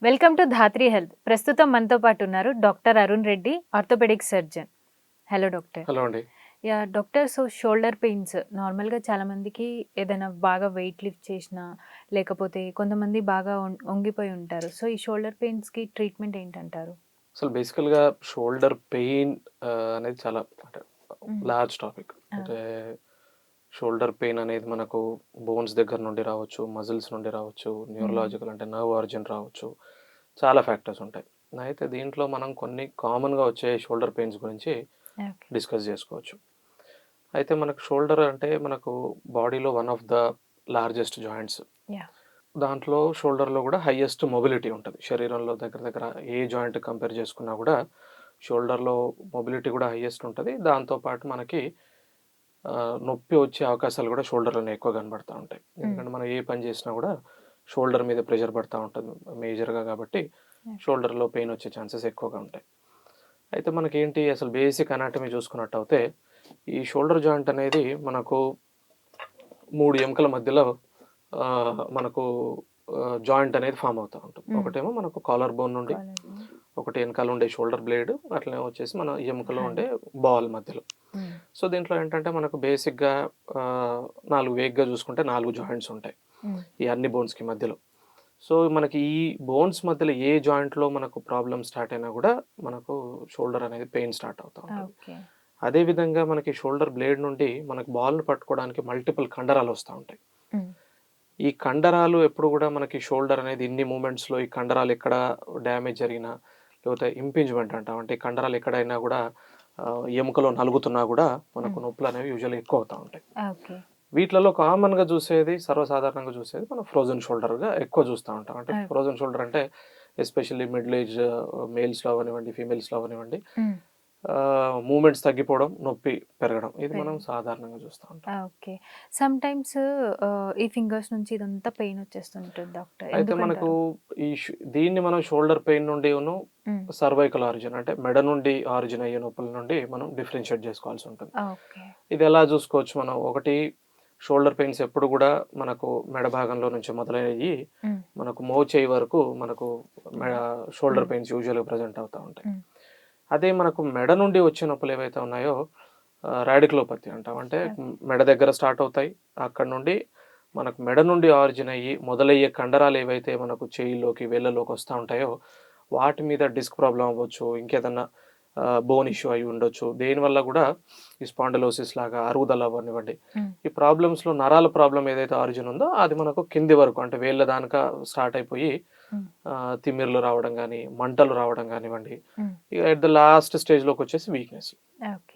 Welcome to Dhatri health. ప్రస్తుతం మనతో పాటు ఉన్నారు doctor Arun Reddy, orthopaedic surgeon. Hello doctor. Hello అండి. Yeah doctor, so shoulder pains నార్మల్గా చాలా మందికి ఏదైనా బాగా వెయిట్ లిఫ్ట్ చేసినా, లేకపోతే కొంతమంది బాగా వంగిపోయి ఉంటారు. సో ఈ షోల్డర్ పెయిన్స్కి ట్రీట్మెంట్ ఏంటంటారు? అసలు బేసికల్‌గా షోల్డర్ పెయిన్ అనేది చాలా అంటే లార్జ్ టాపిక్. అంటే షోల్డర్ పెయిన్ అనేది మనకు బోన్స్ దగ్గర నుండి రావచ్చు, మజిల్స్ నుండి రావచ్చు, న్యూరలాజికల్ అంటే నర్వ్ ఆరిజిన్ రావచ్చు. చాలా ఫ్యాక్టర్స్ ఉంటాయి. అయితే దీంట్లో మనం కొన్ని కామన్‌గా వచ్చే షోల్డర్ పెయిన్స్ గురించి డిస్కస్ చేసుకోవచ్చు. అయితే మనకు షోల్డర్ అంటే మనకు బాడీలో one of the largest joints. దాంట్లో షోల్డర్‌లో కూడా హైయెస్ట్ మొబిలిటీ ఉంటది. శరీరంలో దగ్గర దగ్గర ఏ జాయింట్ కంపేర్ చేసుకున్నా కూడా షోల్డర్‌లో మొబిలిటీ కూడా హైయెస్ట్ ఉంటది. దాంతో పాటు మనకి నొప్పి వచ్చే అవకాశాలు కూడా షోల్డర్‌లోనే ఎక్కువ కనబడతా ఉంటాయి. ఎందుకంటే మనం ఏ పని చేసినా కూడా షోల్డర్ మీద ప్రెషర్ పడతా ఉంటది మేజర్‌గా కాబట్టి షోల్డర్‌లో పెయిన్ వచ్చే ఛాన్సెస్ ఎక్కువగా ఉంటాయి. అయితే మనకేంటి అసలు బేసిక్ అనాటమీ చూసుకున్నట్టయితే ఈ షోల్డర్ జాయింట్ అనేది మనకు 3 ఎముకల మధ్యలో మనకు జాయింట్ అనేది ఫామ్ అవుతా ఉంటుంది. ఒకటేమో మనకు కాలర్ బోన్ నుండి, ఒకటి వెనకాల ఉండే షోల్డర్ బ్లేడ్, అట్లనే వచ్చేసి మన ఎముకలో ఉండే బాల్ మధ్యలో. సో దీంట్లో ఏంటంటే మనకు బేసిక్‌గా 4 వేగ్‌గా చూసుకుంటే 4 జాయింట్స్ ఉంటాయి. ఈ అన్ని బోన్స్‌కి మధ్యలో. సో మనకి ఈ బోన్స్ మధ్యలో ఏ జాయింట్‌లో మనకు ప్రాబ్లమ్ స్టార్ట్ అయినా కూడా మనకు షోల్డర్ అనేది పెయిన్ స్టార్ట్ అవుతా ఉంటుంది. అదే విధంగా మనకి షోల్డర్ బ్లేడ్ నుండి మనకు బాల్‌ని పట్టుకోవడానికి మల్టిపుల్ కండరాలు వస్తా ఉంటాయి. ఈ కండరాలు ఎప్పుడు కూడా మనకి షోల్డర్ అనేది ఇన్ని మూమెంట్స్‌లో ఈ కండరాలు ఎక్కడ డ్యామేజ్ జరిగినా, లేకపోతే ఇంపింజ్‌మెంట్ అంటాం. అంటే ఈ కండరాలు ఎక్కడైనా కూడా ఎముకలో నలుగుతున్నా కూడా మనకు నొప్పులనేవి యూజువల్‌గా ఎక్కువ అవుతా ఉంటాయి. వీటిలలో కామన్‌గా చూసేది, సర్వసాధారణంగా చూసేది మనం ఫ్రోజన్ షోల్డర్‌గా ఎక్కువ చూస్తా ఉంటాం. అంటే ఫ్రోజన్ షోల్డర్ అంటే ఎస్పెషల్లీ మిడిల్ ఏజ్ మేల్స్‌లో అవ్వనివ్వండి, ఫీమేల్స్‌లో అవ్వనివ్వండి, మూవ్‌మెంట్స్ తగ్గిపోవడం, నొప్పి పెరగడం ఇది మనం సాధారణంగా చూస్తా ఉంటాం. ఓకే. సమ్ టైమ్స్ ఈ ఫింగర్స్ నుంచి ఇదంతా పెయిన్ వచ్చేస్తుంటుంది డాక్టర్. అయితే మనకు ఈ దీన్ని మనం షోల్డర్ పెయిన్ నుండిను సర్వైకల్ ఆరిజిన్ అంటే మెడ నుండి ఆరిజిన్ అయ్యే నొప్పుల నుండి మనం డిఫరెన్షియేట్ చేసుకోవాల్సి ఉంటుంది. ఇది ఎలా చూసుకోవచ్చు మనం? ఒకటి, షోల్డర్ పెయిన్స్ ఎప్పుడు కూడా మనకు మెడ భాగంలో నుంచి మొదలయ్యి మనకు మోచేయి వరకు మనకు షోల్డర్ పెయిన్స్ యూజువల్‌గా ప్రెజెంట్ అవుతా ఉంటాయి. అదే మనకు మెడ నుండి వచ్చే నొప్పులు ఏవైతే ఉన్నాయో రాడికులోపతి అంటాం. అంటే మెడ దగ్గర స్టార్ట్ అవుతాయి. అక్కడ నుండి మనకు మెడ నుండి ఆరిజిన్ అయ్యి మొదలయ్యే కండరాలు ఏవైతే మనకు చేయిలోకి, వేళ్ళలోకి వస్తా ఉంటాయో వాటి మీద డిస్క్ ప్రాబ్లమ్ అవ్వచ్చు, ఇంకేదన్నా బోన్ ఇష్యూ అయి ఉండొచ్చు. దేనివల్ల కూడా ఈ స్పాండిలోసిస్ లాగా అరుగుదల అవ్వనివ్వండి, ఈ ప్రాబ్లమ్స్‌లో నరాల ప్రాబ్లమ్ ఏదైతే ఆరిజిన్ ఉందో అది మనకు కింది వరకు అంటే వేళ్ళ దానిక స్టార్ట్ అయిపోయి తిమ్మిర్లు రావడం కానీ, మంటలు రావడం కానివ్వండి, ఇక ఎట్ ద లాస్ట్ స్టేజ్‌లోకి వచ్చేసి వీక్‌నెస్.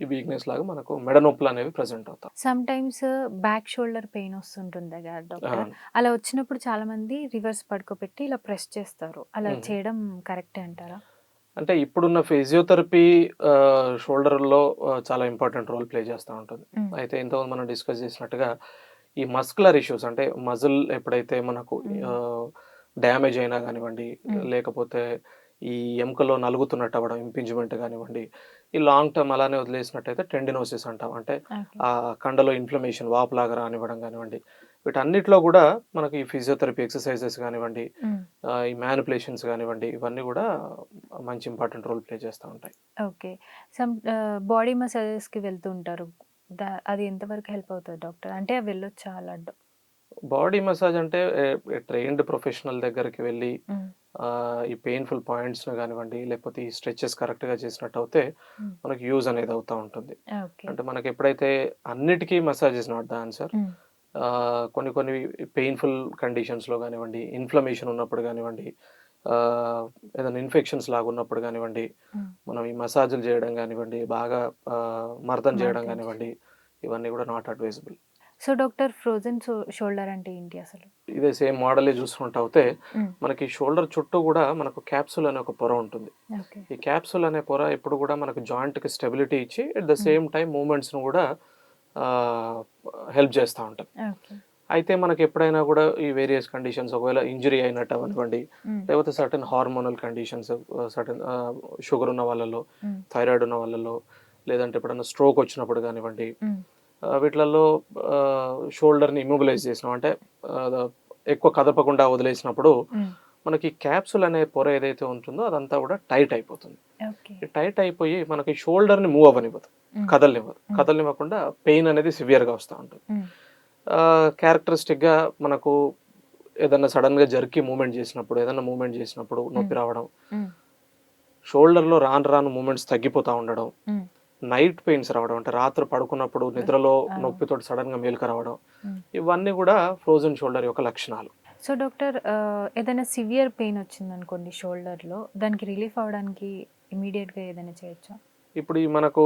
ఈ వీక్‌నెస్ లాగా మనకు మెడ నొప్పులు అనేవి ప్రెజెంట్ అవుతాయి. Some times back shoulder pain వస్తుంటుంది కదా డాక్టర్. అలా వచ్చినప్పుడు చాలా మంది రివర్స్ పడుకోబెట్టి ఇలా ప్రెస్ చేస్తారు. అలా చేయడం కరెక్టే అంటారా? అంటే ఇప్పుడున్న ఫిజియోథెరపీ షోల్డర్‌లో చాలా ఇంపార్టెంట్ రోల్ ప్లే చేస్తూ ఉంటుంది. అయితే ఇంతకుముందు మనం డిస్కస్ చేసినట్టుగా ఈ మస్కులర్ ఇష్యూస్ అంటే మజిల్ ఎప్పుడైతే మనకు డ్యామేజ్ అయినా కానివ్వండి, లేకపోతే ఈ ఎముకలో నలుగుతున్నట్టు అవ్వడం, ఇంపింజ్‌మెంట్ కానివ్వండి, ఈ లాంగ్ టర్మ్ అలానే వదిలేసినట్టయితే టెండినోసిస్ అంటాం. అంటే ఆ కండలో ఇన్ఫ్లమేషన్ వాపులాగా రానివ్వడం కానివ్వండి, వీటన్నిటిలో కూడా మనకి ఈ ఫిజియోథెరపీ ఎక్సర్సైజెస్ కానివ్వండి, ఈ మ్యానిపులేషన్స్ కానివ్వండి, ఇవన్నీ కూడా మంచి ఇంపార్టెంట్ రోల్ ప్లే చేస్తూ ఉంటాయి. ఓకే. సమ్ బాడీ మసాజెస్‌కి వెళ్తూ ఉంటారు. అది ఎంతవరకు హెల్ప్ అవుతుంది డాక్టర్? అంటే వెళ్ళొచ్చా అలా? బాడీ మసాజ్ అంటే ట్రైన్డ్ ప్రొఫెషనల్ దగ్గరికి వెళ్ళి ఈ పెయిన్ఫుల్ పాయింట్స్‌ని కానివ్వండి, లేకపోతే ఈ స్ట్రెచెస్ కరెక్ట్‌గా చేసినట్టు అయితే మనకి యూజ్ అనేది అవుతా ఉంటుంది. అంటే మనకి ఎప్పుడైతే అన్నిటికీ massage is not the answer. కొన్ని కొన్ని పెయిన్ఫుల్ కండిషన్స్‌లో కానివ్వండి, ఇన్ఫ్లమేషన్ ఉన్నప్పుడు కానివ్వండి, ఏదైనా ఇన్ఫెక్షన్స్ లాగా ఉన్నప్పుడు కానివ్వండి, మనం ఈ మసాజులు చేయడం కానివ్వండి, బాగా మర్దన చేయడం కానివ్వండి, ఇవన్నీ కూడా not advisable. So doctor, frozen shoulder అంటే ఏంటి అసలు? ఇదే సేమ్ మోడలే చూసుకుంటే మనకి షోల్డర్ చుట్టూ కూడా మనకు క్యాప్సూల్ అనే ఒక పొర ఉంటుంది. ఈ క్యాప్సూల్ అనే పొర ఎప్పుడు కూడా మనకు జాయింట్కి స్టెబిలిటీ ఇచ్చి అట్ ద సేమ్ టైం మూమెంట్స్ను కూడా హెల్ప్ చేస్తూ ఉంటుంది. అయితే మనకి ఎప్పుడైనా కూడా ఈ వేరియస్ కండిషన్స్, ఒకవేళ ఇంజరీ అయినట్టు అవనివ్వండి, లేకపోతే certain hormonal conditions, certain sugar ఉన్న వాళ్ళలో, థైరాయిడ్ ఉన్న వాళ్ళలో, లేదంటే ఎప్పుడైనా స్ట్రోక్ వచ్చినప్పుడు కానివ్వండి, వీటిలలో షోల్డర్ని ఇమ్మొబిలైజ్ చేసినాం అంటే ఎక్కువ కదపకుండా వదిలేసినప్పుడు మనకి క్యాప్సూల్ అనే పొర ఏదైతే ఉంటుందో అదంతా కూడా టైట్ అయిపోతుంది. ఓకే. ఈ టైట్ అయిపోయి మనకి షోల్డర్‌ని మూవ్ అవ్వనివ్వదు. కదలనివ్వదు. కదలనివ్వకుండా పెయిన్ అనేది సివియర్‌గా వస్తా ఉంటుంది. క్యారెక్టరిస్టిక్‌గా మనకు ఏదన్నా సడెన్‌గా జర్కీ మూవ్‌మెంట్ చేసినప్పుడు, ఏదన్నా మూవ్‌మెంట్ చేసినప్పుడు నొప్పి రావడం, షోల్డర్‌లో రాను రాను మూవ్‌మెంట్స్ తగ్గిపోతా ఉండడం, నైట్ పెయిన్స్ రావడం, అంటే రాత్రి పడుకున్నప్పుడు నిద్రలో నొప్పితోటి సడెన్‌గా మేలుక రావడం, ఇవన్నీ కూడా ఫ్రోజన్ షోల్డర్ యొక్క లక్షణాలు. సో డాక్టర్, ఏదైనా సివియర్ పెయిన్ వచ్చిందనుకోండి షోల్డర్‌లో, దానికి రిలీఫ్ అవ్వడానికి ఇమ్మీడియేట్‌గా ఏదైనా చేయొచ్చా? ఇప్పుడు ఈ మనకు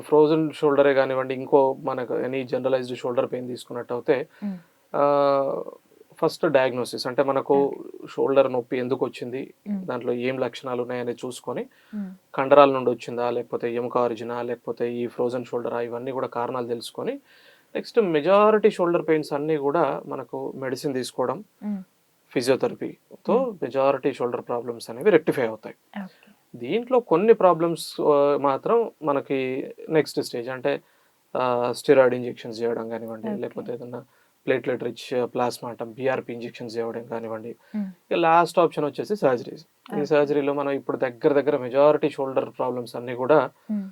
ఫ్రోజన్ షోల్డరే గానివ్వండి, ఇంకో మనకు ఎనీ జనరలైజ్డ్ షోల్డర్ పెయిన్ తీసుకున్నట్టయితే హ్మ్. ఆహ్, ఫస్ట్ డయాగ్నోసిస్ అంటే మనకు ఓకే. షోల్డర్ నొప్పి ఎందుకొచ్చింది? హ్మ్. దాంట్లో ఏం లక్షణాలున్నాయనేది చూసుకొని, హ్మ్. కండరాల నుండి వచ్చిందా? లేకపోతే ఎముక ఆరిజినా? లేకపోతే ఈ ఫ్రోజన్ షోల్డరా? ఇవన్నీ గూడా కారణాలు తెలుసుకొని, నెక్స్ట్ మెజారిటీ షోల్డర్ పెయిన్స్ అన్నీ గూడా మనకు మెడిసిన్ తీసుకోవడం, హ్మ్. ఫిజియోథెరపీతో హ్మ్. మెజారిటీ షోల్డర్ ప్రాబ్లమ్స్ అనేవి రెక్టిఫై అవుతాయి. ఓకే. దీంట్లో కొన్ని ప్రాబ్లమ్స్ మాత్రం మనకి నెక్స్ట్ స్టేజ్ అంటే స్టెరాయిడ్ ఇంజెక్షన్స్ చేయడం గానివ్వండి, ఓకే. లేకపోతే ఏదన్నా ప్లేట్‌లెట్ రిచ్ ప్లాస్మా అంటాం బీఆర్‌పీ ఇంజెక్షన్స్ చేయడం గానివ్వండి. హ్మ్. ఇక లాస్ట్ ఆప్షన్ వచ్చేసి సర్జరీస్. ఈ ఓకే. సర్జరీలో మనం ఇప్పుడు దగ్గర దగ్గర మెజారిటీ షోల్డర్ ప్రాబ్లమ్స్ అన్నీ గూడా హ్మ్.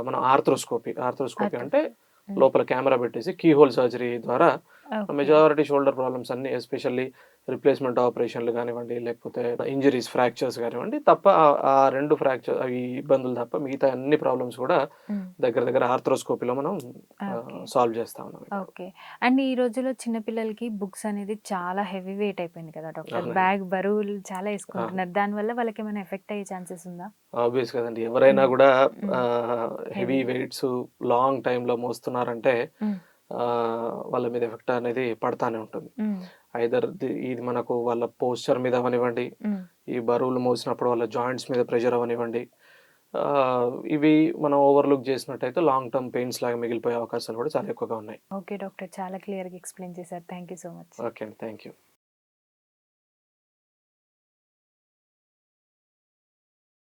మనం ఆర్థ్రోస్కోపీ అంటే ఆర్థోస్కోపీ. హ్మ్. లోపల కెమెరా పెట్టేసి కీ హోల్ సర్జరీ ద్వారా ఓకే. మెజారిటీ షోల్డర్ ప్రాబ్లమ్స్ అన్నీ ఎస్పెషల్లీ రిప్లేస్మెంట్ ఆపరేషన్‌లు గానివ్వండి, లేకపోతే ఇంజరీస్, ఫ్రాక్చర్స్ గానివ్వండి తప్ప ఆ 2 ఈ ఇబ్బందులు తప్ప మిగతా అన్ని ప్రాబ్లమ్స్ గూడా హ్మ్. దగ్గర దగ్గర ఆర్థ్రోస్కోపీలో మనం ఓకే. సాల్వ్ చేస్తా ఉన్నాం ఇప్పుడు. ఓకే. అండ్ ఈ రోజుల్లో చిన్న పిల్లలకి బుక్స్ అనేది చాలా హెవీ వెయిట్ అయిపోయింది కదా డాక్టర్. అవునండి. బ్యాగ్ బరువులు చాలా అవును. ఏసుకుంటున్నారు. దానివల్ల వాళ్ళకేమైనా ఎఫెక్ట్ అయ్యే ఛాన్సెస్ ఉందా? ఆబ్వియస్ కదండీ. ఎవరైనా హ్మ్. గూడా హ్మ్. Heavy heavy. వెయిట్స్ లాంగ్ టైమ్‌లో మోస్తున్నారంటే హ్మ్. వాళ్ళ మీద ఎఫెక్ట్ అనేది పడతానే ఉంటుంది. హ్మ్. ఐదర్ ఇది మనకు వాళ్ళ పోస్చర్ మీద అవ్వనివ్వండి, హ్మ్. ఈ బరువులు మోసినప్పుడు వాళ్ళ జాయింట్స్ మీద ప్రెషర్ అవ్వనివ్వండి. ఇవి మనం ఓవర్‌లుక్ చేసినట్టయితే లాంగ్ టర్మ్ పెయిన్స్ లాగా మిగిలిపోయే అవకాశాలు కూడా చాలా ఎక్కువగా ఉన్నాయి. Okay doctor. చాలా క్లియర్‌గా ఎక్స్‌ప్లెయిన్ చేశారు. Thank you so much. Okay అండి. Thank you.